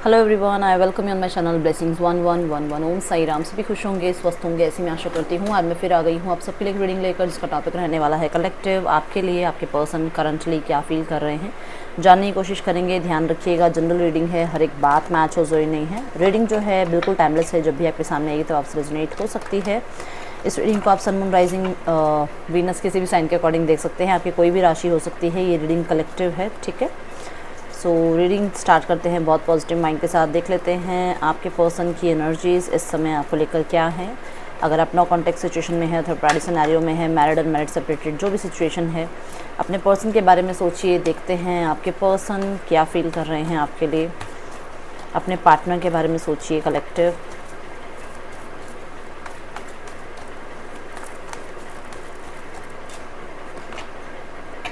Hello everyone, I welcome you on my channel blessings 1111। ओम साई राम। सभी खुश होंगे, स्वस्थ होंगे, ऐसी मैं आशा करती हूँ। आज मैं फिर आ गई हूँ आप सबके लिए रीडिंग लेकर, जिसका टॉपिक रहने वाला है कलेक्टिव। आपके लिए आपके पर्सन करंटली क्या फील कर रहे हैं जानने की कोशिश करेंगे। ध्यान रखिएगा, जनरल रीडिंग है, हर एक बात मैच हो जरूरी नहीं है। रीडिंग जो है बिल्कुल टाइमलेस है, जब भी आपके सामने आएगी तो आपसे रेजोनेट हो सकती है। इस रीडिंग को आप सन मून राइजिंग वीनस किसी भी साइन के अकॉर्डिंग देख सकते हैं। आपकी कोई भी राशि हो सकती है। ये रीडिंग कलेक्टिव है, ठीक है। सो रीडिंग स्टार्ट करते हैं। बहुत पॉजिटिव माइंड के साथ देख लेते हैं आपके पर्सन की एनर्जीज इस समय आपको लेकर क्या है। अगर आप नो कॉन्टेक्ट सिचुएशन में है, थर्ड पार्टी सिनेरियो में है, मैरिड अनमैरिड सेपरेटेड, जो भी सिचुएशन है, अपने पर्सन के बारे में सोचिए। देखते हैं आपके पर्सन क्या फील कर रहे हैं आपके लिए। अपने पार्टनर के बारे में सोचिए collective.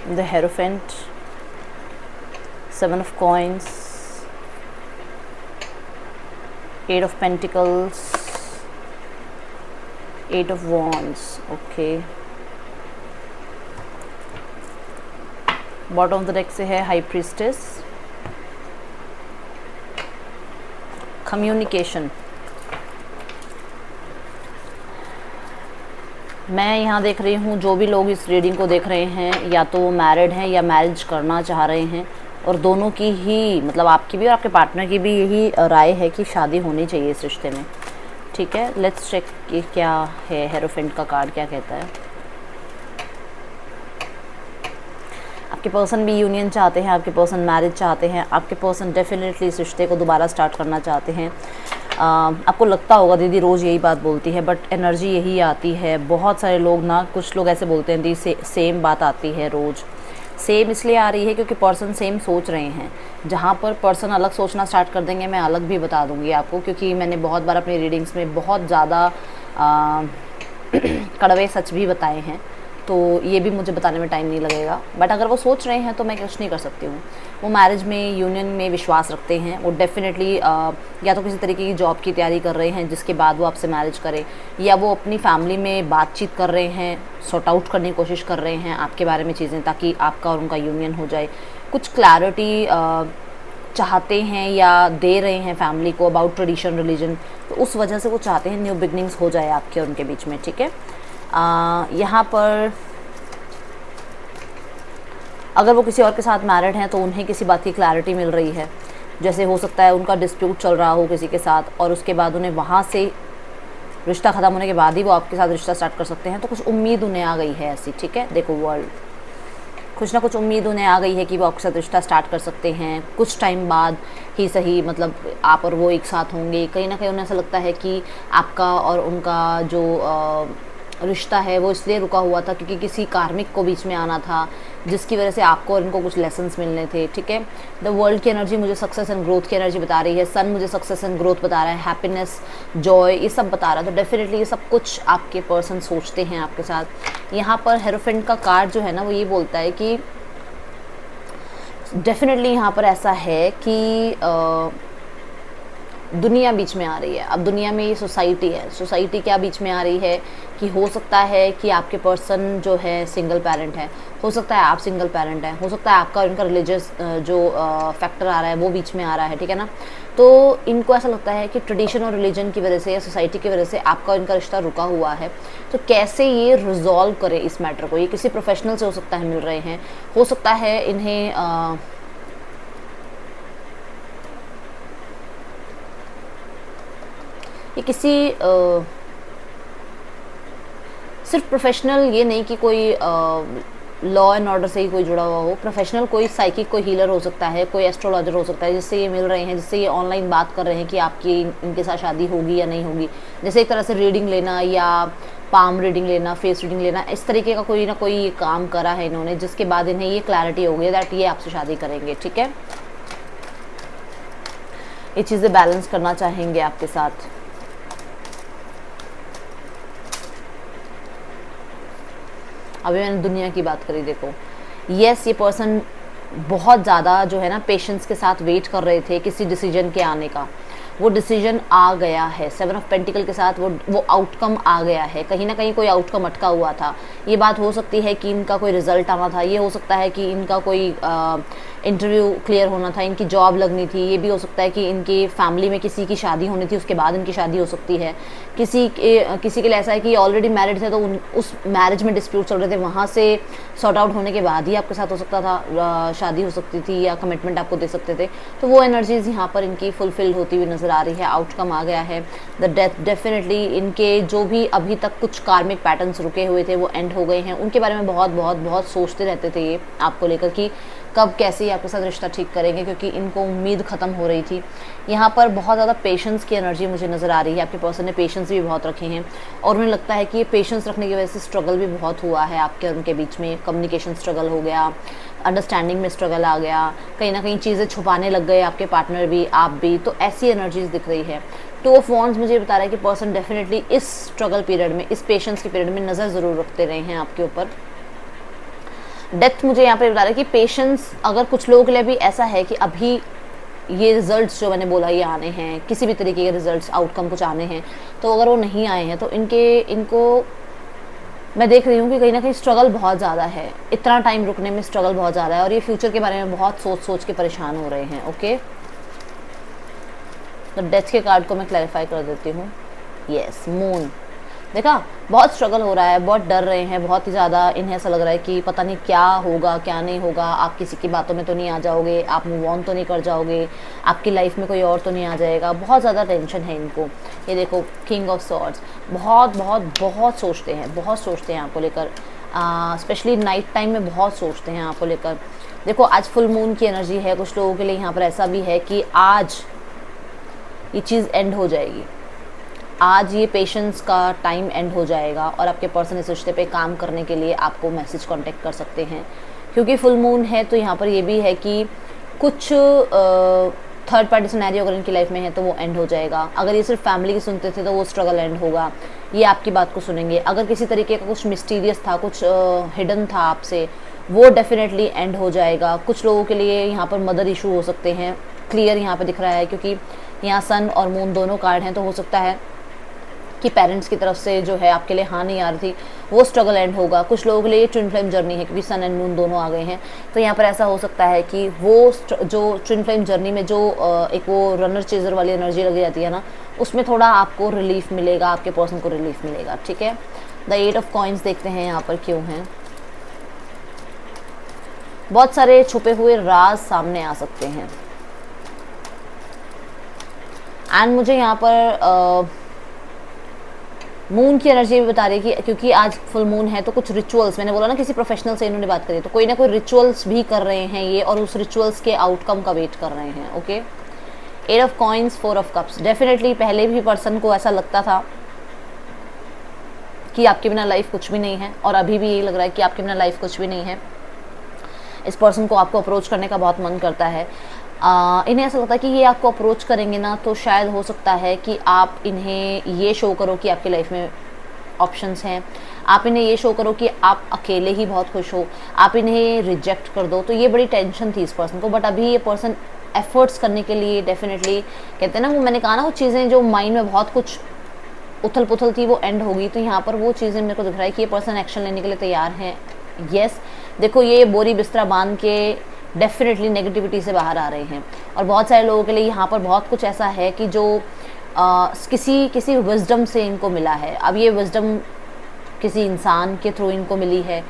The hierophant, Seven of Coins, Eight of Pentacles, Eight of Wands. Okay. Bottom of the deck से है हाई प्रीस्टेस, कम्युनिकेशन। मैं यहाँ देख रही हूँ जो भी लोग इस रीडिंग को देख रहे हैं या तो मैरिड हैं या मैरिज करना चाह रहे हैं, और दोनों की ही मतलब आपकी भी और आपके पार्टनर की भी यही राय है कि शादी होनी चाहिए इस रिश्ते में, ठीक है। लेट्स चेक कि क्या है, हेरोफेंट का कार्ड क्या कहता है। आपके पर्सन भी यूनियन चाहते हैं, आपके पर्सन मैरिज चाहते हैं, आपके पर्सन डेफिनेटली इस रिश्ते को दोबारा स्टार्ट करना चाहते हैं। आपको लगता होगा दीदी रोज़ यही बात बोलती है, बट एनर्जी यही आती है। बहुत सारे लोग ना, कुछ लोग ऐसे बोलते हैं दी सेम बात आती है रोज़। सेम इसलिए आ रही है क्योंकि पर्सन सेम सोच रहे हैं। जहाँ पर पर्सन अलग सोचना स्टार्ट कर देंगे, मैं अलग भी बता दूंगी आपको, क्योंकि मैंने बहुत बार अपनी रीडिंग्स में बहुत ज़्यादा कड़वे सच भी बताए हैं, तो ये भी मुझे बताने में टाइम नहीं लगेगा। बट अगर वो सोच रहे हैं तो मैं कुछ नहीं कर सकती हूँ। वो मैरिज में, यूनियन में विश्वास रखते हैं। वो डेफिनेटली या तो किसी तरीके की जॉब की तैयारी कर रहे हैं जिसके बाद वो आपसे मैरिज करें, या वो अपनी फैमिली में बातचीत कर रहे हैं, सॉर्ट आउट करने की कोशिश कर रहे हैं आपके बारे में चीज़ें, ताकि आपका और उनका यूनियन हो जाए। कुछ क्लैरिटी चाहते हैं या दे रहे हैं फैमिली को अबाउट ट्रेडिशन, रिलीजन, तो उस वजह से वो चाहते हैं न्यू बिगनिंग्स हो जाए आपके और उनके बीच में, ठीक है। यहाँ पर अगर वो किसी और के साथ मैरिड हैं तो उन्हें किसी बात की क्लैरिटी मिल रही है। जैसे हो सकता है उनका डिस्प्यूट चल रहा हो किसी के साथ, और उसके बाद उन्हें वहाँ से रिश्ता ख़त्म होने के बाद ही वो आपके साथ रिश्ता स्टार्ट कर सकते हैं। तो कुछ उम्मीद उन्हें आ गई है ऐसी, ठीक है। देखो वर्ल्ड, कुछ ना कुछ उम्मीद उन्हें आ गई है कि वो आपके साथ रिश्ता स्टार्ट कर सकते हैं कुछ टाइम बाद ही सही। मतलब आप और वो एक साथ होंगे। कहीं ना कहीं उन्हें ऐसा लगता है कि आपका और उनका जो रिश्ता है वो इसलिए रुका हुआ था क्योंकि किसी कार्मिक को बीच में आना था, जिसकी वजह से आपको और इनको कुछ लेसन्स मिलने थे, ठीक है। द वर्ल्ड की एनर्जी मुझे सक्सेस एंड ग्रोथ की एनर्जी बता रही है। सन मुझे सक्सेस एंड ग्रोथ बता रहा है, हैप्पीनेस, जॉय, ये सब बता रहा है। तो डेफिनेटली ये सब कुछ आपके पर्सन सोचते हैं आपके साथ। यहाँ पर हेरोफेंट का कार्ड जो है ना, वो ये बोलता है कि डेफिनेटली यहाँ पर ऐसा है कि दुनिया बीच में आ रही है। अब दुनिया में ये सोसाइटी है, सोसाइटी क्या बीच में आ रही है कि हो सकता है कि आपके पर्सन जो है सिंगल पेरेंट है, हो सकता है आप सिंगल पेरेंट हैं, हो सकता है आपका और इनका रिलीजियस जो फैक्टर आ रहा है वो बीच में आ रहा है, ठीक है ना। तो इनको ऐसा लगता है कि ट्रेडिशन और रिलीजन की वजह से या सोसाइटी की वजह से आपका और इनका रिश्ता रुका हुआ है। तो कैसे ये रिजॉल्व करें इस मैटर को। ये किसी प्रोफेशनल से हो सकता है मिल रहे हैं, हो सकता है इन्हें ये किसी सिर्फ प्रोफेशनल, ये नहीं कि कोई लॉ एंड ऑर्डर से ही कोई जुड़ा हुआ हो। प्रोफेशनल कोई साइकिक, कोई हीलर हो सकता है, कोई एस्ट्रोलॉजर हो सकता है, जिससे ये मिल रहे हैं, जिससे ये ऑनलाइन बात कर रहे हैं कि आपकी इनके साथ शादी होगी या नहीं होगी। जैसे एक तरह से रीडिंग लेना या पाम रीडिंग लेना, फेस रीडिंग लेना, इस तरीके का कोई ना कोई काम करा है इन्होंने, जिसके बाद इन्हें ये क्लैरिटी हो गई दैट ये आपसे शादी करेंगे, ठीक है। ये चीज़ें बैलेंस करना चाहेंगे आपके साथ। अभी मैंने दुनिया की बात करी, देखो यस, ये पर्सन बहुत ज़्यादा जो है ना पेशेंस के साथ वेट कर रहे थे किसी डिसीजन के आने का। वो डिसीजन आ गया है। 7 ऑफ पेंटिकल के साथ वो आउटकम आ गया है। कहीं ना कहीं कोई आउटकम अटका हुआ था। ये बात हो सकती है कि इनका कोई रिजल्ट आना था, ये हो सकता है कि इनका कोई इंटरव्यू क्लियर होना था, इनकी जॉब लगनी थी, ये भी हो सकता है कि इनकी फैमिली में किसी की शादी होनी थी, उसके बाद इनकी शादी हो सकती है। किसी के लिए ऐसा है कि ऑलरेडी मैरिड थे तो उस मैरिज में डिस्प्यूट चल रहे थे, वहाँ से सॉर्ट आउट होने के बाद ही आपके साथ हो सकता था, शादी हो सकती थी या कमिटमेंट आपको दे सकते थे। तो वो एनर्जीज यहाँ पर इनकी फुलफिल्ड होती हुई नज़र आ रही है। आउटकम आ गया है। द डेथ डेफिनेटली इनके जो भी अभी तक कुछ कार्मिक पैटर्न्स रुके हुए थे वो एंड हो गए हैं। उनके बारे में बहुत बहुत बहुत सोचते रहते थे ये आपको लेकर कि कब कैसे आपके साथ रिश्ता ठीक करेंगे, क्योंकि इनको उम्मीद ख़त्म हो रही थी। यहाँ पर बहुत ज़्यादा पेशेंस की एनर्जी मुझे नज़र आ रही है। आपके पर्सन ने पेशेंस भी बहुत रखे हैं और उन्हें लगता है कि ये पेशेंस रखने की वजह से स्ट्रगल भी बहुत हुआ है आपके और उनके बीच में। कम्युनिकेशन स्ट्रगल हो गया, अंडरस्टैंडिंग में स्ट्रगल आ गया, कहीं ना कहीं चीज़ें छुपाने लग गए आपके पार्टनर भी, आप भी। तो ऐसी एनर्जीज दिख रही है। 2 ऑफ वॉन्ड्स मुझे बता रहा है कि पर्सन डेफिनेटली इस स्ट्रगल पीरियड में, इस पेशेंस के पीरियड में नज़र ज़रूर रखते रहे हैं आपके ऊपर। डेथ मुझे यहाँ पे बता रहा है कि पेशेंस अगर कुछ लोगों के लिए भी ऐसा है कि अभी ये रिजल्ट्स जो मैंने बोला ये आने हैं, किसी भी तरीके के रिजल्ट्स आउटकम कुछ आने हैं, तो अगर वो नहीं आए हैं तो इनको मैं देख रही हूँ कि कहीं ना कहीं स्ट्रगल बहुत ज़्यादा है। इतना टाइम रुकने में स्ट्रगल बहुत ज़्यादा है और ये फ्यूचर के बारे में बहुत सोच सोच के परेशान हो रहे हैं। ओके, तो डेथ के कार्ड को मैं क्लैरिफाई कर देती हूँ। Yes, moon. देखा, बहुत स्ट्रगल हो रहा है, बहुत डर रहे हैं, बहुत ही ज़्यादा इन्हें ऐसा लग रहा है कि पता नहीं क्या होगा क्या नहीं होगा। आप किसी की बातों में तो नहीं आ जाओगे, आप मूव ऑन तो नहीं कर जाओगे, आपकी लाइफ में कोई और तो नहीं आ जाएगा। बहुत ज़्यादा टेंशन है इनको। ये देखो, किंग ऑफ सॉर्ड्स। बहुत बहुत बहुत सोचते हैं आपको लेकर। स्पेशली नाइट टाइम में बहुत सोचते हैं आपको लेकर। देखो, आज फुल मून की एनर्जी है। कुछ लोगों के लिए यहाँ पर ऐसा भी है कि आज ये चीज़ एंड हो जाएगी। आज ये पेशेंस का टाइम एंड हो जाएगा और आपके पर्सन इस रिश्ते पे काम करने के लिए आपको मैसेज कांटेक्ट कर सकते हैं। क्योंकि फुल मून है तो यहाँ पर ये भी है कि कुछ थर्ड पार्टी सिनेरियो अगर इनकी लाइफ में है तो वो एंड हो जाएगा। अगर ये सिर्फ फैमिली की सुनते थे तो वो स्ट्रगल एंड होगा, ये आपकी बात को सुनेंगे। अगर किसी तरीके का कुछ मिस्टीरियस था, कुछ हिडन था आपसे, वो डेफिनेटली एंड हो जाएगा। कुछ लोगों के लिए यहाँ पर मदर इशू हो सकते हैं, क्लियर यहाँ पे दिख रहा है, क्योंकि यहाँ सन और मून दोनों कार्ड हैं। तो हो सकता है कि पेरेंट्स की तरफ से जो है आपके लिए हाँ नहीं आ रही थी, वो स्ट्रगल एंड होगा। कुछ लोगों के लिए ट्विन फ्लेम जर्नी है, क्योंकि सन एंड मून दोनों आ गए हैं। तो यहाँ पर ऐसा हो सकता है कि वो जो ट्विन फ्लेम जर्नी में जो एक वो रनर चेजर वाली एनर्जी लगी जाती है ना, उसमें थोड़ा आपको रिलीफ मिलेगा, आपके पर्सन को रिलीफ मिलेगा। ठीक है, द 8 ऑफ कॉइन्स देखते हैं यहाँ पर क्यों हैं। बहुत सारे छुपे हुए राज सामने आ सकते हैं। एंड मुझे यहाँ पर मून की एनर्जी भी बता रही है कि क्योंकि आज फुल मून है तो कुछ रिचुअल्स, मैंने बोला ना किसी प्रोफेशनल से इन्होंने बात करी, तो कोई ना कोई रिचुअल्स भी कर रहे हैं ये, और उस रिचुअल्स के आउटकम का वेट कर रहे हैं। Okay, 8 of coins, 4 of cups. Definitely पहले भी पर्सन को ऐसा लगता था कि आपके बिना लाइफ कुछ भी नहीं है, और अभी भी यही लग रहा है कि आपके बिना लाइफ कुछ भी नहीं है। इस पर्सन को आपको अप्रोच करने का बहुत मन करता है। इन्हें ऐसा लगता है कि ये आपको अप्रोच करेंगे ना तो शायद हो सकता है कि आप इन्हें ये शो करो कि आपकी लाइफ में ऑप्शंस हैं। आप इन्हें ये शो करो कि आप अकेले ही बहुत खुश हो, आप इन्हें रिजेक्ट कर दो। तो ये बड़ी टेंशन थी इस पर्सन को, बट अभी ये पर्सन एफर्ट्स करने के लिए डेफिनेटली, कहते हैं ना वो, मैंने कहा ना वो चीज़ें जो माइंड में बहुत कुछ उथल पुथल थी वो एंड होगी। तो यहाँ पर वो चीज़ें मेरे को दिख रहा है कि ये पर्सन एक्शन लेने के लिए तैयार हैं। येस, देखो ये बोरी बिस्तरा बांध के डेफिनेटली नेगेटिविटी से बाहर आ रहे हैं। और बहुत सारे लोगों के लिए यहाँ पर बहुत कुछ ऐसा है कि जो किसी विजडम से इनको मिला है। अब ये विजडम किसी इंसान के थ्रू इनको मिली है,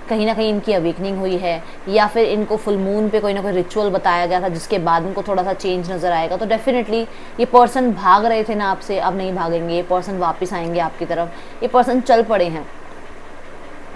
कहीं ना कहीं इनकी अवेकनिंग हुई है, या फिर इनको फुल मून पे कोई ना कोई रिचुअल बताया गया था जिसके बाद इनको थोड़ा सा चेंज नज़र आएगा। तो डेफिनेटली ये पर्सन भाग रहे थे ना आपसे, अब नहीं भागेंगे। ये पर्सन वापस आएंगे आपकी तरफ। ये पर्सन चल पड़े हैं।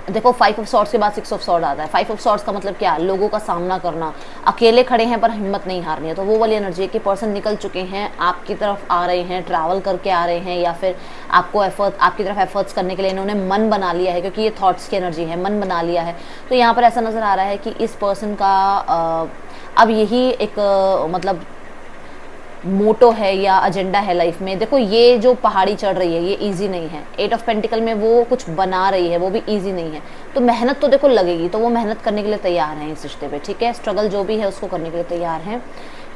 देखो 5 ऑफ सॉर्ड्स के बाद 6 ऑफ सॉर्ड आता है। 5 ऑफ सॉर्ड्स का मतलब क्या, लोगों का सामना करना, अकेले खड़े हैं पर हिम्मत नहीं हारनी है। तो वो वाली एनर्जी है कि पर्सन निकल चुके हैं, आपकी तरफ आ रहे हैं, ट्रैवल करके आ रहे हैं, या फिर आपकी तरफ एफर्ट्स करने के लिए इन्होंने मन बना लिया है, क्योंकि ये थॉट्स की एनर्जी है, मन बना लिया है। तो यहाँ पर ऐसा नज़र आ रहा है कि इस पर्सन का अब यही एक मतलब मोटो है या एजेंडा है लाइफ में। देखो ये जो पहाड़ी चढ़ रही है ये इजी नहीं है। 8 ऑफ पेंटिकल में वो कुछ बना रही है, वो भी इजी नहीं है। तो मेहनत तो देखो लगेगी, तो वो मेहनत करने के लिए तैयार हैं इस रिश्ते पे। ठीक है, स्ट्रगल जो भी है उसको करने के लिए तैयार हैं।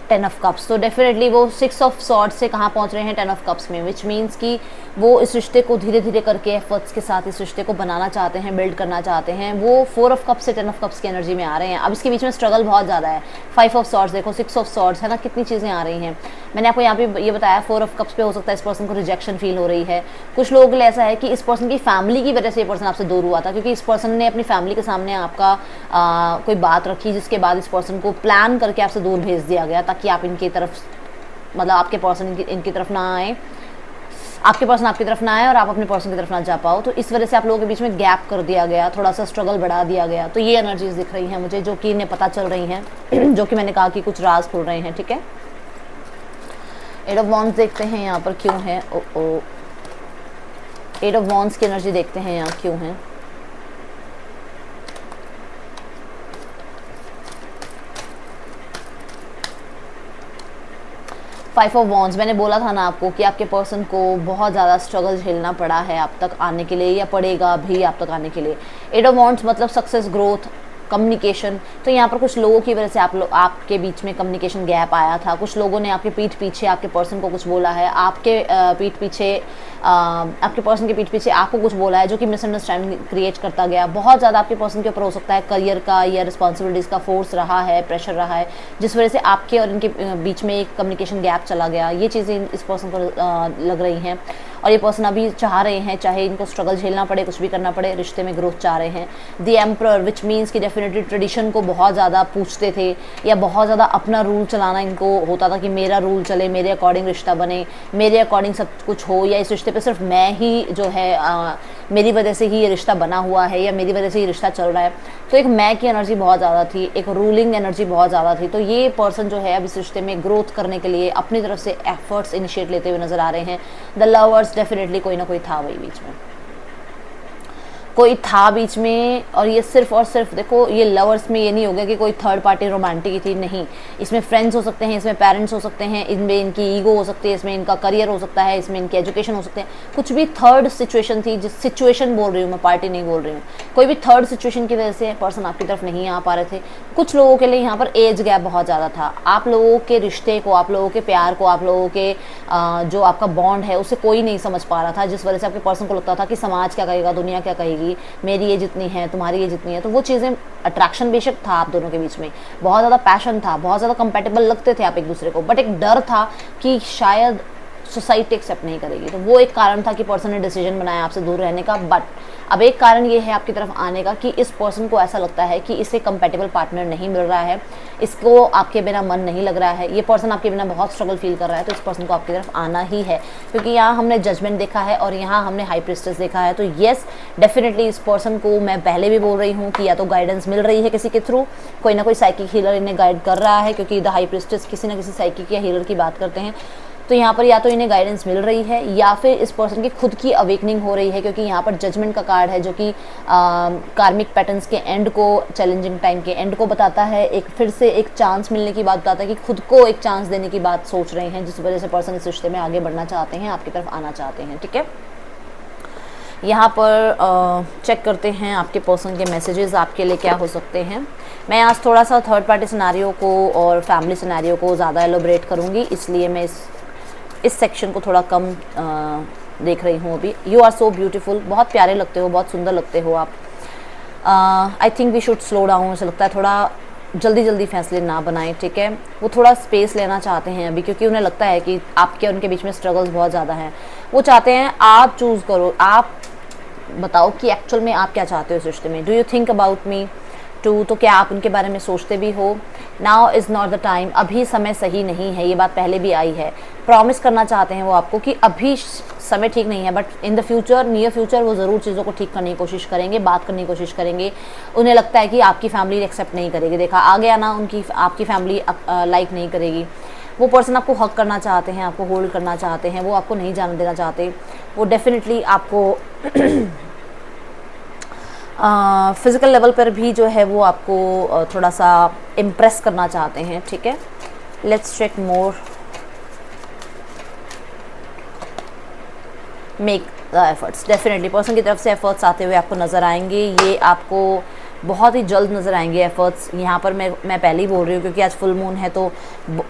10 ऑफ कप्स। तो डेफिनेटली वो 6 ऑफ सॉर्ड्स से कहाँ पहुँच रहे हैं, 10 ऑफ कप्स में, विच मीन्स कि वो इस रिश्ते को धीरे धीरे करके एफर्ट्स के साथ इस रिश्ते को बनाना चाहते हैं, बिल्ड करना चाहते हैं। वो 4 ऑफ कप्स से 10 ऑफ कप्स की एनर्जी में आ रहे हैं। अब इसके बीच में स्ट्रगल बहुत ज़्यादा है। 5 ऑफ सॉर्ड्स देखो, 6 ऑफ सॉर्ड्स है ना, कितनी चीज़ें आ रही हैं। मैंने आपको यहाँ पे ये बताया 4 ऑफ कप्स पे हो सकता है इस पर्सन को रिजेक्शन फील हो रही है। कुछ लोगों के लिए ऐसा है कि इस पर्सन की फैमिली की वजह से ये पर्सन आपसे दूर हुआ था, क्योंकि इस पर्सन ने अपनी फैमिली के सामने आपका कोई बात रखी, जिसके बाद इस पर्सन को प्लान करके आपसे दूर भेज दिया गया ताकि आप इनकी तरफ, मतलब आपके पर्सन इनकी तरफ ना आए, आपके पर्सन आपकी तरफ ना आए और आप अपने पर्सन की तरफ ना जा पाओ। तो इस वजह से आप लोगों के बीच में गैप कर दिया गया, थोड़ा सा स्ट्रगल बढ़ा दिया गया। तो ये एनर्जीज दिख रही हैं मुझे, जो कि इन्हें पता चल रही हैं जो कि मैंने कहा कि कुछ राज खुल रहे हैं। ठीक है, 8 ऑफ वॉन्ड्स देखते हैं यहाँ पर क्यों है। 8 ऑफ वॉन्ड्स की एनर्जी देखते हैं यहाँ क्यों है। फाइव ऑफ वॉन्ड्स, मैंने बोला था ना आपको कि आपके पर्सन को बहुत ज़्यादा स्ट्रगल झेलना पड़ा है आप तक आने के लिए, या पड़ेगा भी आप तक आने के लिए। 8 ऑफ वॉन्ड्स मतलब सक्सेस, ग्रोथ, कम्युनिकेशन। तो यहाँ पर कुछ लोगों की वजह से आपके बीच में कम्युनिकेशन गैप आया था। कुछ लोगों ने आपके पीठ पीछे आपके पर्सन को कुछ बोला है, आपके पीठ पीछे आपके पर्सन के पीठ पीछे आपको कुछ बोला है, जो कि मिसअंडरस्टैंडिंग क्रिएट करता गया। बहुत ज़्यादा आपके पर्सन के ऊपर हो सकता है करियर का या रिस्पॉन्सिबिलिटीज़ का फोर्स रहा है, प्रेशर रहा है, जिस वजह से आपके और इनके बीच में एक कम्युनिकेशन गैप चला गया। ये चीज़ें इस पर्सन को लग रही हैं और ये पर्सन अभी चाह रहे हैं, चाहे इनको स्ट्रगल झेलना पड़े, कुछ भी करना पड़े, रिश्ते में ग्रोथ चाह रहे हैं। द एम्परर, विच मीन्स कि डेफिनेटली ट्रेडिशन को बहुत ज़्यादा पूछते थे, या बहुत ज़्यादा अपना रूल चलाना इनको होता था कि मेरा रूल चले, मेरे अकॉर्डिंग रिश्ता बने, मेरे अकॉर्डिंग सब कुछ हो, या इस रिश्ते पे सिर्फ मैं ही जो है मेरी वजह से ही ये रिश्ता बना हुआ है, या मेरी वजह से ये रिश्ता चल रहा है। तो एक मैं की एनर्जी बहुत ज़्यादा थी, एक रूलिंग एनर्जी बहुत ज़्यादा थी। तो ये पर्सन जो है अब इस रिश्ते में ग्रोथ करने के लिए अपनी तरफ से एफर्ट्स इनिशिएट लेते हुए नजर आ रहे हैं। द लवर्स, डेफिनेटली कोई ना कोई था वही बीच में, कोई था बीच में। और ये सिर्फ और सिर्फ देखो, ये लवर्स में ये नहीं हो गया कि कोई थर्ड पार्टी रोमांटिक थी, नहीं। इसमें फ्रेंड्स हो सकते हैं, इसमें पेरेंट्स हो सकते हैं, इनमें इनकी ईगो हो सकती है, इसमें इनका करियर हो सकता है, इसमें इनकी एजुकेशन हो सकते हैं। कुछ भी थर्ड सिचुएशन थी, जिस सिचुएशन बोल रही हूँ मैं, पार्टी नहीं बोल रही हूँ, कोई भी थर्ड सिचुएशन की वजह से पर्सन आपकी तरफ नहीं आ पा रहे थे। कुछ लोगों के लिए यहाँ पर एज गैप बहुत ज़्यादा था। आप लोगों के रिश्ते को, आप लोगों के प्यार को, आप लोगों के जो आपका बॉन्ड है उसे कोई नहीं समझ पा रहा था, जिस वजह से आपके पर्सन को लगता था कि समाज क्या कहेगा, दुनिया क्या कहेगी, मेरी एज जितनी है, तुम्हारी ये जितनी है। तो वो चीज़ें, अट्रैक्शन बेशक था आप दोनों के बीच में, बहुत ज़्यादा पैशन था, बहुत ज़्यादा कंपेटेबल लगते थे आप एक दूसरे को, बट एक डर था कि शायद सोसाइटी एक्सेप्ट नहीं करेगी। तो वो एक कारण था कि पर्सन ने डिसीजन बनाया आपसे दूर रहने का। बट अब एक कारण ये है आपकी तरफ आने का कि इस पर्सन को ऐसा लगता है कि इसे कंपेटेबल पार्टनर नहीं मिल रहा है, इसको आपके बिना मन नहीं लग रहा है, ये पर्सन आपके बिना बहुत स्ट्रगल फील कर रहा है। तो इस पर्सन को आपकी तरफ आना ही है, क्योंकि यहाँ हमने जजमेंट देखा है और यहाँ हमने हाई प्रिस्टेस देखा है। तो येस, डेफिनेटली इस पर्सन को, मैं पहले भी बोल रही हूँ कि या तो गाइडेंस मिल रही है किसी के थ्रू, कोई ना कोई साइकिक हीलर इन्हें गाइड कर रहा है, क्योंकि द हाई प्रिस्टेस किसी ना किसी साइकिक या हीलर की बात करते हैं। तो यहाँ पर या तो इन्हें गाइडेंस मिल रही है, या फिर इस पर्सन की खुद की अवेकनिंग हो रही है, क्योंकि यहाँ पर जजमेंट का कार्ड है, जो कि कार्मिक पैटर्न्स के एंड को, चैलेंजिंग टाइम के एंड को बताता है। एक फिर से एक चांस मिलने की बात बताता है, कि खुद को एक चांस देने की बात सोच रहे हैं, जिस वजह से पर्सन इस रिश्ते में आगे बढ़ना चाहते हैं, आपकी तरफ आना चाहते हैं। ठीक है, यहाँ पर चेक करते हैं आपके पर्सन के मैसेजेस आपके लिए क्या हो सकते हैं। मैं आज थोड़ा सा थर्ड पार्टी सिनेरियो को और फैमिली सिनेरियो को ज़्यादा एलोबरेट करूँगी, इसलिए मैं इस सेक्शन को थोड़ा कम देख रही हूँ अभी। यू आर सो ब्यूटीफुल, बहुत प्यारे लगते हो, बहुत सुंदर लगते हो आप। I think we should slow down, मुझे लगता है थोड़ा जल्दी जल्दी फैसले ना बनाएं। ठीक है, वो थोड़ा स्पेस लेना चाहते हैं अभी, क्योंकि उन्हें लगता है कि आपके और उनके बीच में स्ट्रगल्स बहुत ज़्यादा हैं। वो चाहते हैं आप चूज़ करो, आप बताओ कि एक्चुअल में आप क्या चाहते हो इस रिश्ते में। Do you think about me too, तो क्या आप उनके बारे में सोचते भी हो। Now is not the time, अभी समय सही नहीं है, ये बात पहले भी आई है। प्रॉमिस करना चाहते हैं वो आपको कि अभी समय ठीक नहीं है, but in the future, near future वो ज़रूर चीज़ों को ठीक करने की कोशिश करेंगे, बात करने की कोशिश करेंगे। उन्हें लगता है कि आपकी फैमिली एक्सेप्ट नहीं करेगी, देखा आ गया ना, उनकी आपकी फैमिली लाइक नहीं करेगी। वो पर्सन आपको हक करना चाहते हैं, आपको होल्ड करना चाहते हैं, वो आपको नहीं जाने देना चाहते। वो डेफिनेटली आपको फिज़िकल लेवल पर भी जो है वो आपको थोड़ा सा इम्प्रेस करना चाहते हैं। ठीक है, let's check more. Make the efforts, definitely person की तरफ से एफर्ट्स आते हुए आपको नज़र आएंगे। ये आपको बहुत ही जल्द नज़र आएंगे एफर्ट्स। यहाँ पर मैं पहले ही बोल रही हूँ क्योंकि आज फुल मून है, तो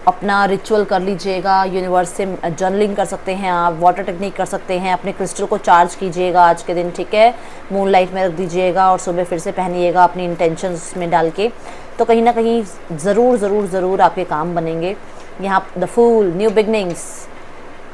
अपना रिचुअल कर लीजिएगा, यूनिवर्स से जर्नलिंग कर सकते हैं आप, वाटर टेक्निक कर सकते हैं, अपने क्रिस्टल को चार्ज कीजिएगा आज के दिन, ठीक है, मून लाइट में रख दीजिएगा और सुबह फिर से पहनिएगा अपनी इंटेंशंस उसमें डाल के, तो कहीं ना कहीं ज़रूर ज़रूर ज़रूर आपके काम बनेंगे। यहाँ द फूल, न्यू बिगनिंग्स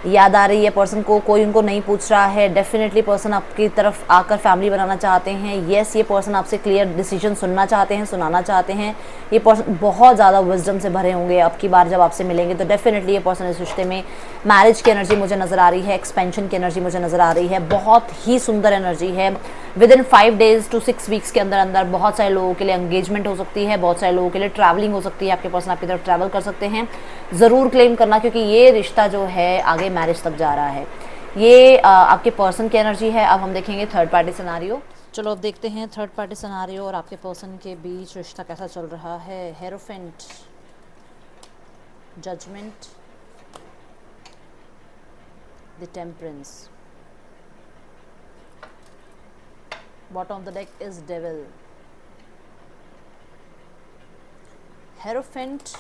याद आ रही है पर्सन को, कोई उनको नहीं पूछ रहा है, डेफिनेटली पर्सन आपकी तरफ आकर फैमिली बनाना चाहते हैं। येस, ये पर्सन आपसे क्लियर डिसीजन सुनना चाहते हैं, सुनाना चाहते हैं। ये पर्सन बहुत ज़्यादा विजडम से भरे होंगे अब की बार जब आपसे मिलेंगे, तो डेफिनेटली ये पर्सन इस रिश्ते में मैरिज की एनर्जी मुझे नज़र आ रही है, एक्सपेंशन की एनर्जी मुझे नज़र आ रही है, बहुत ही सुंदर एनर्जी है। With in 5 days to 6 weeks के अंदर अंदर बहुत सारे लोगों के लिए एंगेजमेंट हो सकती है, बहुत सारे लोगों के लिए ट्रैवलिंग हो सकती है, आपके पर्सन आपकी तरफ ट्रैवल कर सकते हैं। ज़रूर क्लेम करना क्योंकि ये रिश्ता जो है आगे मैरिज तक जा रहा है। ये आपके पर्सन की एनर्जी है। अब हम देखेंगे थर्ड पार्टी सिनारियो। चलो अब देखते हैं थर्ड पार्टी सिनारियो और आपके पर्सन के बीच रिश्ता कैसा चल रहा है। Hierophant, judgement, the temperance, bottom of the deck is devil, hierophant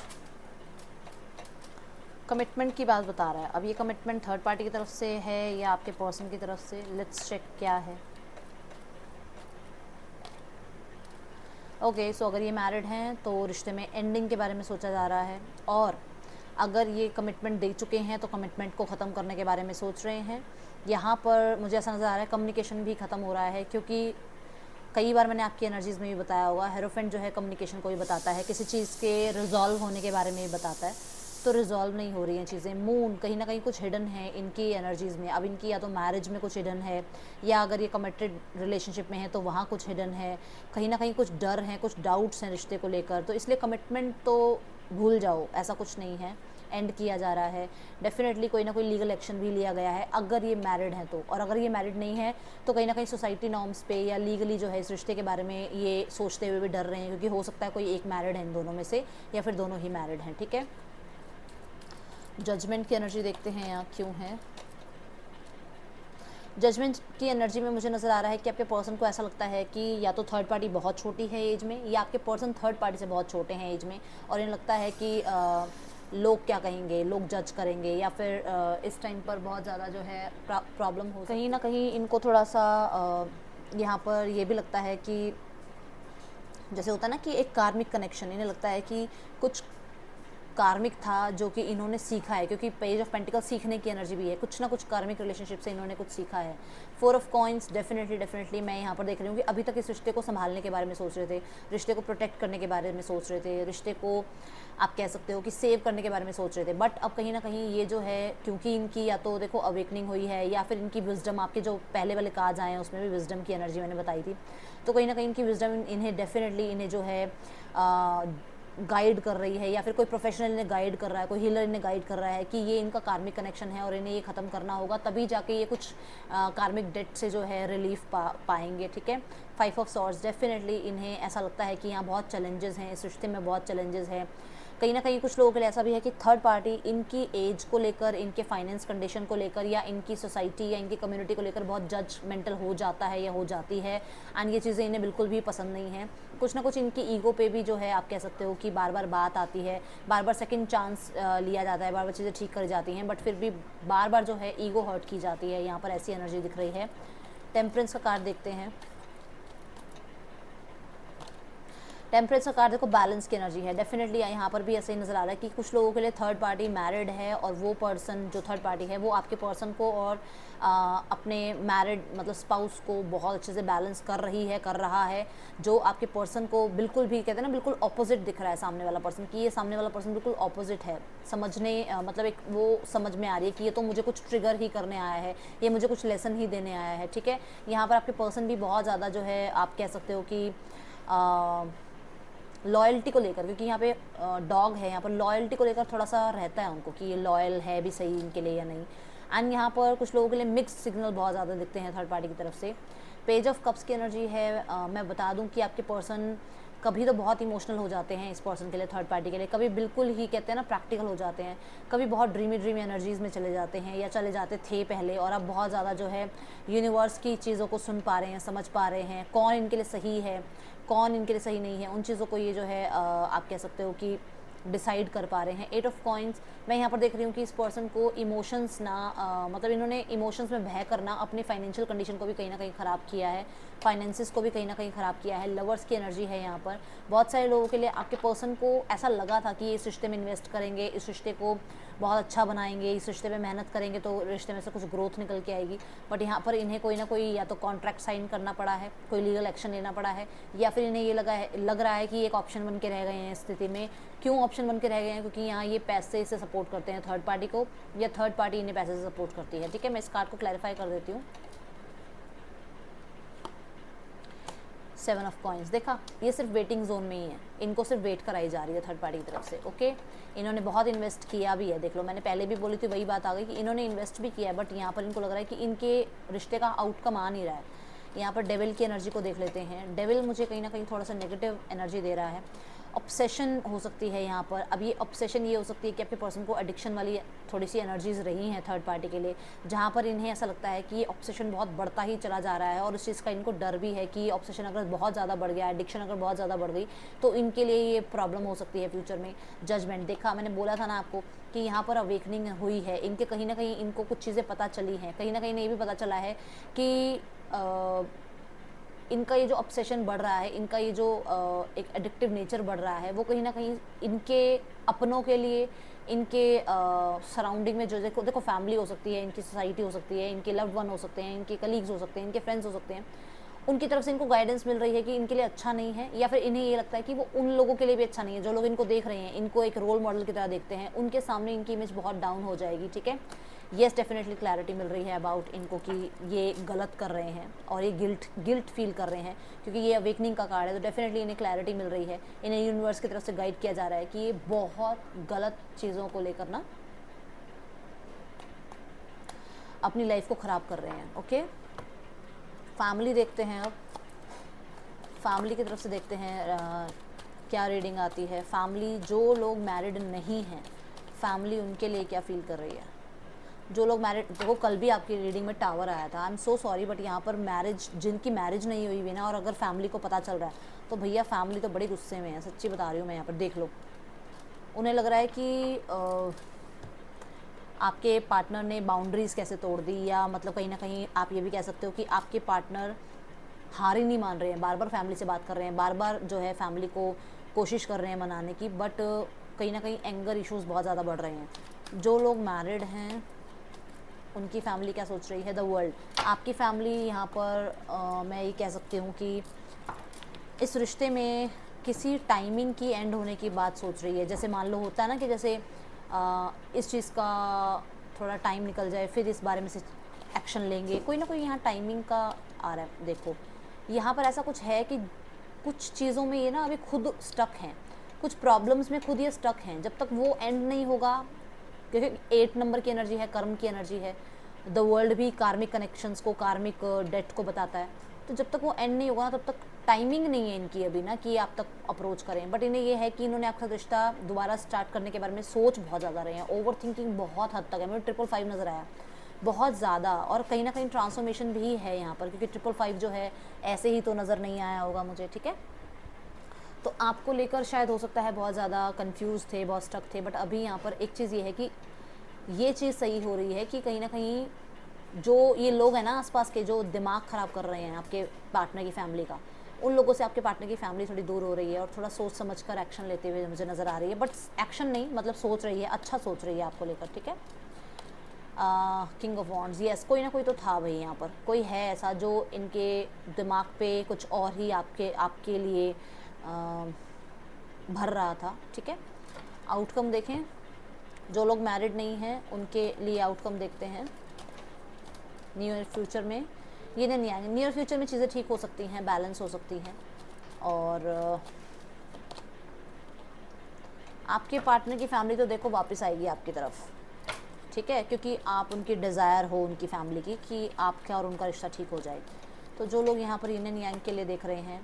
commitment की बात बता रहा है। अब ये कमिटमेंट थर्ड पार्टी की तरफ से है या आपके पर्सन की तरफ से, लेट्स चेक क्या है। ओके, सो अगर ये मैरिड हैं तो रिश्ते में एंडिंग के बारे में सोचा जा रहा है, और अगर ये कमिटमेंट दे चुके हैं तो कमिटमेंट को ख़त्म करने के बारे में सोच रहे हैं। यहाँ पर मुझे ऐसा नज़र आ रहा है कम्युनिकेशन भी ख़त्म हो रहा है, क्योंकि कई बार मैंने आपकी एनर्जीज़ में भी बताया होगा, हेरोफेंट जो है कम्युनिकेशन को भी बताता है, किसी चीज़ के रिजॉल्व होने के बारे में भी बताता है, तो रिजॉल्व नहीं हो रही हैं चीज़ें। मून कहीं ना कहीं कुछ हिडन है इनकी एनर्जीज़ में। अब इनकी या तो मैरिज में कुछ हिडन है, या अगर ये कमिटेड रिलेशनशिप में है तो वहाँ कुछ हिडन है, कहीं ना कहीं कुछ डर है, कुछ डाउट्स हैं रिश्ते को लेकर। तो इसलिए कमिटमेंट तो भूल जाओ, ऐसा कुछ नहीं है, एंड किया जा रहा है। डेफिनेटली कोई ना कोई लीगल एक्शन भी लिया गया है अगर ये मैरिड है तो, और अगर ये मैरिड नहीं है तो कहीं ना कहीं सोसाइटी नॉर्म्स पे या लीगली जो है इस रिश्ते के बारे में ये सोचते हुए भी डर रहे हैं, क्योंकि हो सकता है कोई एक मैरिड है इन दोनों में से, या फिर दोनों ही मैरिड हैं, ठीक है। जजमेंट की एनर्जी देखते हैं यहाँ क्यों है। जजमेंट की एनर्जी में मुझे नज़र आ रहा है कि आपके पर्सन को ऐसा लगता है कि या तो थर्ड पार्टी बहुत छोटी है एज में, या आपके पर्सन थर्ड पार्टी से बहुत छोटे हैं एज में, और इन्हें लगता है कि लोग क्या कहेंगे, लोग जज करेंगे, या फिर इस टाइम पर बहुत ज़्यादा जो है प्रॉब्लम हो, कहीं ना कहीं इनको थोड़ा सा यहाँ पर ये भी लगता है कि जैसे होता है ना कि एक कार्मिक कनेक्शन, इन्हें लगता है कि कुछ कार्मिक था जो कि इन्होंने सीखा है, क्योंकि पेज ऑफ पेंटिकल सीखने की एनर्जी भी है, कुछ ना कुछ कार्मिक रिलेशनशिप से इन्होंने कुछ सीखा है। 4 ऑफ कॉइंस, डेफिनेटली मैं यहाँ पर देख रही हूँ कि अभी तक इस रिश्ते को संभालने के बारे में सोच रहे थे, रिश्ते को प्रोटेक्ट करने के बारे में सोच रहे थे, रिश्ते को आप कह सकते हो कि सेव करने के बारे में सोच रहे थे, बट अब कहीं ना कहीं ये जो है, क्योंकि इनकी या तो देखो अवेकनिंग हुई है, या फिर इनकी विजडम, आपके जो पहले वाले कार्ड्स आए हैं उसमें भी विजडम की एनर्जी मैंने बताई थी, तो कहीं ना कहीं इनकी विजडम इन्हें डेफिनेटली इन्हें जो है गाइड कर रही है, या फिर कोई प्रोफेशनल इन्हें गाइड कर रहा है, कोई हीलर इन्हें गाइड कर रहा है कि ये इनका कार्मिक कनेक्शन है और इन्हें ये ख़त्म करना होगा, तभी जाके ये कुछ कार्मिक डेट से जो है रिलीफ पाएंगे, ठीक है। 5 ऑफ सॉर्ड्स, डेफिनेटली इन्हें ऐसा लगता है कि यहाँ बहुत चैलेंजेस हैं, इस रिश्ते में बहुत चैलेंजेस हैं। कहीं ना कहीं कुछ लोगों के लिए ऐसा भी है कि थर्ड पार्टी इनकी एज को लेकर, इनके फाइनेंस कंडीशन को लेकर, या इनकी सोसाइटी या इनकी कम्युनिटी को लेकर बहुत जजमेंटल हो जाता है या हो जाती है, एंड ये चीज़ें इन्हें बिल्कुल भी पसंद नहीं है। कुछ ना कुछ इनकी ईगो पे भी जो है आप कह सकते हो कि बार बार बात आती है, बार बार सेकंड चांस लिया जाता है, बार बार चीज़ें ठीक कर जाती हैं, बट फिर भी बार बार जो है ईगो हर्ट की जाती है। यहाँ पर ऐसी एनर्जी दिख रही है। टेम्परेंस का कार्ड देखते हैं। टेम्परेंस का कार्ड देखो बैलेंस की एनर्जी है, डेफिनेटली यहाँ पर भी ऐसे ही नज़र आ रहा है कि कुछ लोगों के लिए थर्ड पार्टी मैरिड है, और वो पर्सन जो थर्ड पार्टी है वो आपके पर्सन को और अपने मैरिड मतलब स्पाउस को बहुत अच्छे से बैलेंस कर रही है, कर रहा है, जो आपके पर्सन को बिल्कुल भी कहते हैं ना बिल्कुल ऑपोजिट दिख रहा है सामने वाला पर्सन, कि ये सामने वाला पर्सन बिल्कुल ऑपोजिट है, समझने मतलब एक वो समझ में आ रही है कि ये तो मुझे कुछ ट्रिगर ही करने आया है, ये मुझे कुछ लेसन ही देने आया है, ठीक है। यहाँ पर आपके पर्सन भी बहुत ज़्यादा जो है आप कह सकते हो कि लॉयल्टी को लेकर, क्योंकि यहाँ पे डॉग है, यहाँ पर लॉयल्टी को लेकर थोड़ा सा रहता है उनको कि ये लॉयल है भी सही इनके लिए या नहीं। एंड यहाँ पर कुछ लोगों के लिए मिक्स सिग्नल बहुत ज़्यादा दिखते हैं थर्ड पार्टी की तरफ से। पेज ऑफ कप्स की एनर्जी है। मैं बता दूँ कि आपके पर्सन कभी तो बहुत इमोशनल हो जाते हैं इस पर्सन के लिए, थर्ड पार्टी के लिए, कभी बिल्कुल ही कहते हैं ना प्रैक्टिकल हो जाते हैं, कभी बहुत ड्रीमी एनर्जीज़ में चले जाते हैं या चले जाते थे पहले, और अब बहुत ज़्यादा जो है यूनिवर्स की चीज़ों को सुन पा रहे हैं, समझ पा रहे हैं कौन इनके लिए सही है, कौन इनके लिए सही नहीं है, उन चीज़ों को ये जो है आप कह सकते हो कि डिसाइड कर पा रहे हैं। 8 ऑफ कॉइन्स मैं यहाँ पर देख रही हूँ कि इस पर्सन को इमोशंस ना मतलब इन्होंने इमोशंस में बह करना अपनी फाइनेंशियल कंडीशन को भी कहीं ना कहीं ख़राब किया है, फाइनेंसिस को भी कहीं ना कहीं ख़राब किया है। लवर्स की एनर्जी है यहाँ पर। बहुत सारे लोगों के लिए आपके पर्सन को ऐसा लगा था कि ये इस रिश्ते में इन्वेस्ट करेंगे, इस रिश्ते को बहुत अच्छा बनाएंगे, इस रिश्ते में मेहनत करेंगे तो रिश्ते में से कुछ ग्रोथ निकल के आएगी, बट यहाँ पर इन्हें कोई ना कोई या तो कॉन्ट्रैक्ट साइन करना पड़ा है, कोई लीगल एक्शन लेना पड़ा है, या फिर इन्हें ये लग रहा है कि एक ऑप्शन बन के रह गए हैं इस स्थिति में। क्यों ऑप्शन बन के रह गए हैं? क्योंकि यहाँ ये पैसे से सपोर्ट करते हैं थर्ड पार्टी को, या थर्ड पार्टी इन्हें पैसे से सपोर्ट करती है। ठीक है, मैं इस कार्ड को क्लैरिफाई कर देती हूँ। 7 ऑफ कॉइन्स देखा, ये सिर्फ वेटिंग जोन में ही है, इनको सिर्फ वेट कराई जा रही है थर्ड पार्टी की तरफ से। ओके, इन्होंने बहुत इन्वेस्ट किया भी है, देख लो मैंने पहले भी बोली थी, वही बात आ गई कि इन्होंने इन्वेस्ट भी किया है, बट यहाँ पर इनको लग रहा है कि इनके रिश्ते का आउटकम आ नहीं रहा है। यहाँ पर डेविल की एनर्जी को देख लेते हैं। डेविल मुझे कहीं ना कहीं थोड़ा सा नेगेटिव एनर्जी दे रहा है। ऑब्सेशन हो सकती है यहाँ पर। अब ये ऑब्सेशन ये हो सकती है कि आपके पर्सन को एडिक्शन वाली थोड़ी सी एनर्जीज रही हैं थर्ड पार्टी के लिए, जहाँ पर इन्हें ऐसा लगता है कि ये ऑब्सेशन बहुत बढ़ता ही चला जा रहा है, और उस चीज़ का इनको डर भी है कि ऑब्सेशन अगर बहुत ज़्यादा बढ़ गया, एडिक्शन अगर बहुत ज़्यादा बढ़ गई तो इनके लिए ये प्रॉब्लम हो सकती है फ्यूचर में। जजमेंट देखा, मैंने बोला था ना आपको कि यहाँ पर अवेकनिंग हुई है इनके, कहीं ना कहीं इनको कुछ चीज़ें पता चली हैं, कहीं ना कहीं ये भी पता चला है कि इनका ये जो ऑब्सेशन बढ़ रहा है, इनका ये जो एक एडिक्टिव नेचर बढ़ रहा है, वो कहीं ना कहीं इनके अपनों के लिए, इनके सराउंडिंग में जो देखो फैमिली हो सकती है, इनकी सोसाइटी हो सकती है, इनके लव्ड वन हो सकते हैं, इनके कलीग्स हो सकते हैं, इनके फ्रेंड्स हो सकते हैं, उनकी तरफ से इनको गाइडेंस मिल रही है कि इनके लिए अच्छा नहीं है, या फिर इन्हें ये लगता है कि वो उन लोगों के लिए भी अच्छा नहीं है जो लोग इनको देख रहे हैं, इनको एक रोल मॉडल की तरह देखते हैं, उनके सामने इनकी इमेज बहुत डाउन हो जाएगी। ठीक है, येस डेफिनेटली क्लैरिटी मिल रही है अबाउट इनको कि ये गलत कर रहे हैं और ये गिल्ट फील कर रहे हैं, क्योंकि ये अवेकनिंग का कार्ड है, तो डेफिनेटली इन्हें क्लैरिटी मिल रही है। इन्हें यूनिवर्स की तरफ से गाइड किया जा रहा है कि ये बहुत गलत चीज़ों को लेकर ना अपनी लाइफ को ख़राब कर रहे हैं। ओके, फैमिली देखते हैं अब, फैमिली की तरफ से देखते हैं क्या रीडिंग आती है। फैमिली, जो लोग मैरिड नहीं हैं, फैमिली उनके लिए क्या फील कर रही है। जो लोग मैरिड, देखो कल भी आपकी रीडिंग में टावर आया था, I am so sorry, but यहाँ पर मैरिज, जिनकी मैरिज नहीं हुई है ना, और अगर फैमिली को पता चल रहा है तो भैया फैमिली तो बड़े गुस्से में है, सच्ची बता रही हूँ मैं। यहाँ पर देख लो, उन्हें लग रहा है कि आपके पार्टनर ने बाउंड्रीज़ कैसे तोड़ दी, या मतलब कहीं ना कहीं आप ये भी कह सकते हो कि आपके पार्टनर हार ही नहीं मान रहे हैं, बार बार फैमिली से बात कर रहे हैं, बार बार जो है फैमिली को कोशिश कर रहे हैं मनाने की, बट कहीं ना कहीं एंगर इश्यूज़ बहुत ज़्यादा बढ़ रहे हैं। जो लोग मैरिड हैं उनकी फैमिली क्या सोच रही है, द वर्ल्ड। आपकी फैमिली यहाँ पर मैं ये कह सकती हूँ कि इस रिश्ते में किसी टाइमिंग की एंड होने की बात सोच रही है। जैसे मान लो होता है ना कि जैसे इस चीज़ का थोड़ा टाइम निकल जाए, फिर इस बारे में से एक्शन लेंगे, कोई ना कोई यहाँ टाइमिंग का आ रहा है। देखो यहाँ पर ऐसा कुछ है कि कुछ चीज़ों में ये ना अभी खुद स्टक हैं, कुछ प्रॉब्लम्स में खुद ये स्टक हैं। जब तक वो एंड नहीं होगा, क्योंकि 8 नंबर की एनर्जी है, कर्म की एनर्जी है, द वर्ल्ड भी कार्मिक कनेक्शंस को, कार्मिक डेट को बताता है, तो जब तक वो एंड नहीं होगा ना, तब तक टाइमिंग नहीं है इनकी अभी ना कि आप तक अप्रोच करें। बट इन्हें ये है कि इन्होंने आपका रिश्ता दोबारा स्टार्ट करने के बारे में सोच बहुत ज़्यादा रहे हैं, ओवर थिंकिंग बहुत हद तक है। मुझे 555 नज़र आया बहुत ज़्यादा, और कहीं ना कहीं ट्रांसफॉर्मेशन भी है यहाँ पर, क्योंकि 555 जो है ऐसे ही तो नज़र नहीं आया होगा मुझे। ठीक है, तो आपको लेकर शायद हो सकता है बहुत ज़्यादा कंफ्यूज थे, बहुत स्टक थे, बट अभी यहाँ पर एक चीज़ ये है कि ये चीज़ सही हो रही है कि कहीं ना कहीं जो ये लोग हैं ना आसपास के, जो दिमाग ख़राब कर रहे हैं आपके पार्टनर की फैमिली का, उन लोगों से आपके पार्टनर की फैमिली थोड़ी दूर हो रही है और थोड़ा सोच समझ कर एक्शन लेते हुए मुझे नज़र आ रही है। बट एक्शन नहीं, मतलब सोच रही है, अच्छा सोच रही है आपको लेकर। ठीक है, किंग ऑफ वॉन्ड्स, यस, कोई ना कोई तो था भाई यहाँ पर, कोई है ऐसा जो इनके दिमाग पे कुछ और ही आपके लिए भर रहा था। ठीक है, आउटकम देखें, जो लोग मैरिड नहीं हैं उनके लिए आउटकम देखते हैं नियर फ्यूचर में। ये नहीं आएंगे नियर फ्यूचर में, चीज़ें ठीक हो सकती हैं, बैलेंस हो सकती हैं, और आपके पार्टनर की फैमिली तो देखो वापस आएगी आपकी तरफ। ठीक है, क्योंकि आप उनकी डिज़ायर हो, उनकी फैमिली की, कि आपका और उनका रिश्ता ठीक हो जाए। तो जो लोग यहाँ पर yin yang के लिए देख रहे हैं,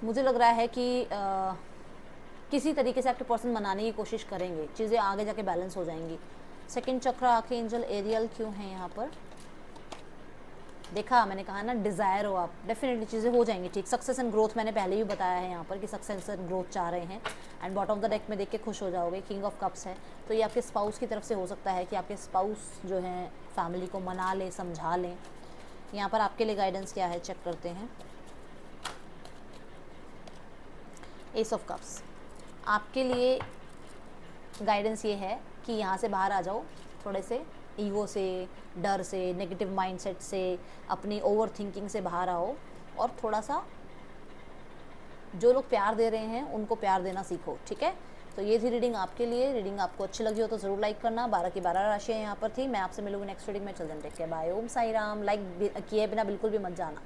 मुझे लग रहा है कि किसी तरीके से आपके पर्सन मनाने की कोशिश करेंगे, चीज़ें आगे जाके बैलेंस हो जाएंगी। सेकंड चक्र आर्कएंजल एरियल क्यों है यहाँ पर? देखा, मैंने कहा ना डिज़ायर हो आप, डेफिनेटली चीज़ें हो जाएंगी ठीक। सक्सेस एंड ग्रोथ मैंने पहले ही बताया है यहाँ पर कि सक्सेस एंड ग्रोथ चाह रहे हैं। And bottom of the deck में देख के खुश हो जाओगे, किंग ऑफ कप्स है। तो ये आपके स्पाउस की तरफ से हो सकता है कि आपके स्पाउस जो हैं फैमिली को मना लें, समझा लें। यहाँ पर आपके लिए गाइडेंस क्या है, चेक करते हैं। एस ऑफ कप्स आपके लिए गाइडेंस ये है कि यहाँ से बाहर आ जाओ, थोड़े से ईगो से, डर से, नेगेटिव माइंडसेट से, अपनी ओवर थिंकिंग से बाहर आओ और थोड़ा सा जो लोग प्यार दे रहे हैं उनको प्यार देना सीखो, ठीक है। तो ये थी रीडिंग आपके लिए। रीडिंग आपको अच्छी लगी हो तो ज़रूर लाइक करना। 12 की 12 राशियाँ यहाँ पर थी। मैं आपसे मिलूंगी नेक्स्ट रीडिंग में। चल देन टेक केयर, बाय, ओम साई राम। लाइक किए बिना बिल्कुल भी मत जाना।